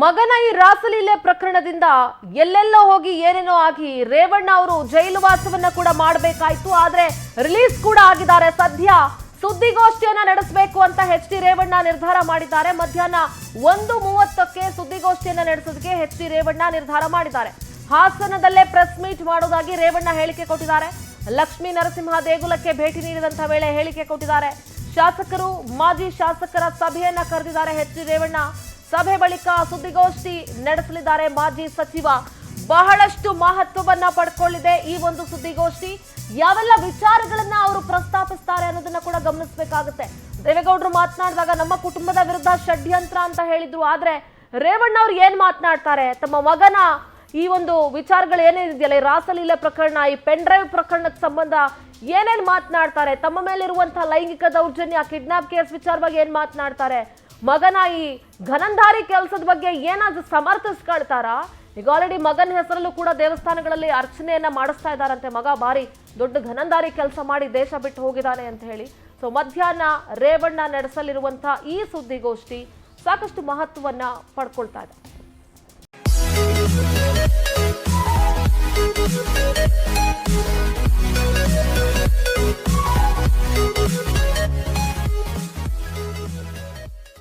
ಮಗನ ಈ ರಾಸಲೀಲೆ ಪ್ರಕರಣದಿಂದ ಎಲ್ಲೆಲ್ಲೋ ಹೋಗಿ ಏನೇನೋ ಆಗಿ ರೇವಣ್ಣ ಅವರು ಜೈಲು ವಾಸವನ್ನ ಕೂಡ ಮಾಡಬೇಕಾಯ್ತು. ಆದ್ರೆ ರಿಲೀಸ್ ಕೂಡ ಆಗಿದ್ದಾರೆ. ಸದ್ಯ ಸುದ್ದಿಗೋಷ್ಠಿಯನ್ನ ನಡೆಸಬೇಕು ಅಂತ ಎಚ್ ಡಿ ರೇವಣ್ಣ ನಿರ್ಧಾರ ಮಾಡಿದ್ದಾರೆ. ಮಧ್ಯಾಹ್ನ 1:30ಕ್ಕೆ ಸುದ್ದಿಗೋಷ್ಠಿಯನ್ನ ನಡೆಸೋದಕ್ಕೆ ಎಚ್ ಡಿ ರೇವಣ್ಣ ನಿರ್ಧಾರ ಮಾಡಿದ್ದಾರೆ. ಹಾಸನದಲ್ಲೇ ಪ್ರೆಸ್ ಮೀಟ್ ಮಾಡೋದಾಗಿ ರೇವಣ್ಣ ಹೇಳಿಕೆ ಕೊಟ್ಟಿದ್ದಾರೆ. ಲಕ್ಷ್ಮೀ ನರಸಿಂಹ ದೇಗುಲಕ್ಕೆ ಭೇಟಿ ನೀಡಿದಂತ ವೇಳೆ ಹೇಳಿಕೆ ಕೊಟ್ಟಿದ್ದಾರೆ. ಶಾಸಕರು ಮಾಜಿ ಶಾಸಕರ ಸಭೆಯನ್ನ ಕರೆದಿದ್ದಾರೆ ಎಚ್ ಡಿ ರೇವಣ್ಣ. ಸಭೆ ಬಳಿಕ ಸುದ್ದಿಗೋಷ್ಠಿ ನಡೆಸಲಿದ್ದಾರೆ. ಮಾಜಿ ಸಚಿವ ಬಹಳಷ್ಟು ಮಹತ್ವವನ್ನ ಪಡ್ಕೊಳ್ಳಿದೆ ಈ ಒಂದು ಸುದ್ದಿಗೋಷ್ಠಿ. ಯಾವೆಲ್ಲ ವಿಚಾರಗಳನ್ನ ಅವರು ಪ್ರಸ್ತಾಪಿಸ್ತಾರೆ ಅನ್ನೋದನ್ನ ಕೂಡ ಗಮನಿಸಬೇಕಾಗುತ್ತೆ. ದೇವೇಗೌಡರು ಮಾತನಾಡಿದಾಗ ನಮ್ಮ ಕುಟುಂಬದ ವಿರುದ್ಧ ಷಡ್ಯಂತ್ರ ಅಂತ ಹೇಳಿದ್ರು. ಆದ್ರೆ ರೇವಣ್ಣ ಅವ್ರು ಏನ್ ಮಾತನಾಡ್ತಾರೆ, ತಮ್ಮ ಮಗನ ಈ ಒಂದು ವಿಚಾರಗಳು ಏನೇನಿದೆಯಲ್ಲ, ಈ ರಾಸಲೀಲೆ ಪ್ರಕರಣ, ಈ ಪೆನ್ ಡ್ರೈವ್ ಪ್ರಕರಣದ ಸಂಬಂಧ ಏನೇನ್ ಮಾತನಾಡ್ತಾರೆ, ತಮ್ಮ ಮೇಲಿರುವಂತಹ ಲೈಂಗಿಕ ದೌರ್ಜನ್ಯ, ಕಿಡ್ನಾಪ್ ಕೇಸ್ ವಿಚಾರವಾಗಿ ಏನ್ ಮಾತನಾಡ್ತಾರೆ, ಮಗನ ಈ ಘನಂಧಾರಿ ಕೆಲಸದ ಬಗ್ಗೆ ಏನಾದ್ರೂ ಸಮರ್ಥಿಸ್ಕೊಳ್ತಾರಾ? ಈಗ ಆಲ್ರೆಡಿ ಮಗನ ಹೆಸರಲ್ಲೂ ಕೂಡ ದೇವಸ್ಥಾನಗಳಲ್ಲಿ ಅರ್ಚನೆಯನ್ನ ಮಾಡಿಸ್ತಾ ಇದ್ದಾರಂತೆ. ಮಗ ಬಾರಿ ದೊಡ್ಡ ಘನಂಧಾರಿ ಕೆಲಸ ಮಾಡಿ ದೇಶ ಬಿಟ್ಟು ಹೋಗಿದ್ದಾನೆ ಅಂತ ಹೇಳಿ. ಸೊ ಮಧ್ಯಾಹ್ನ ರೇವಣ್ಣ ನಡೆಸಲಿರುವಂತಹ ಈ ಸುದ್ದಿಗೋಷ್ಠಿ ಸಾಕಷ್ಟು ಮಹತ್ವವನ್ನ ಪಡ್ಕೊಳ್ತಾ ಇದೆ.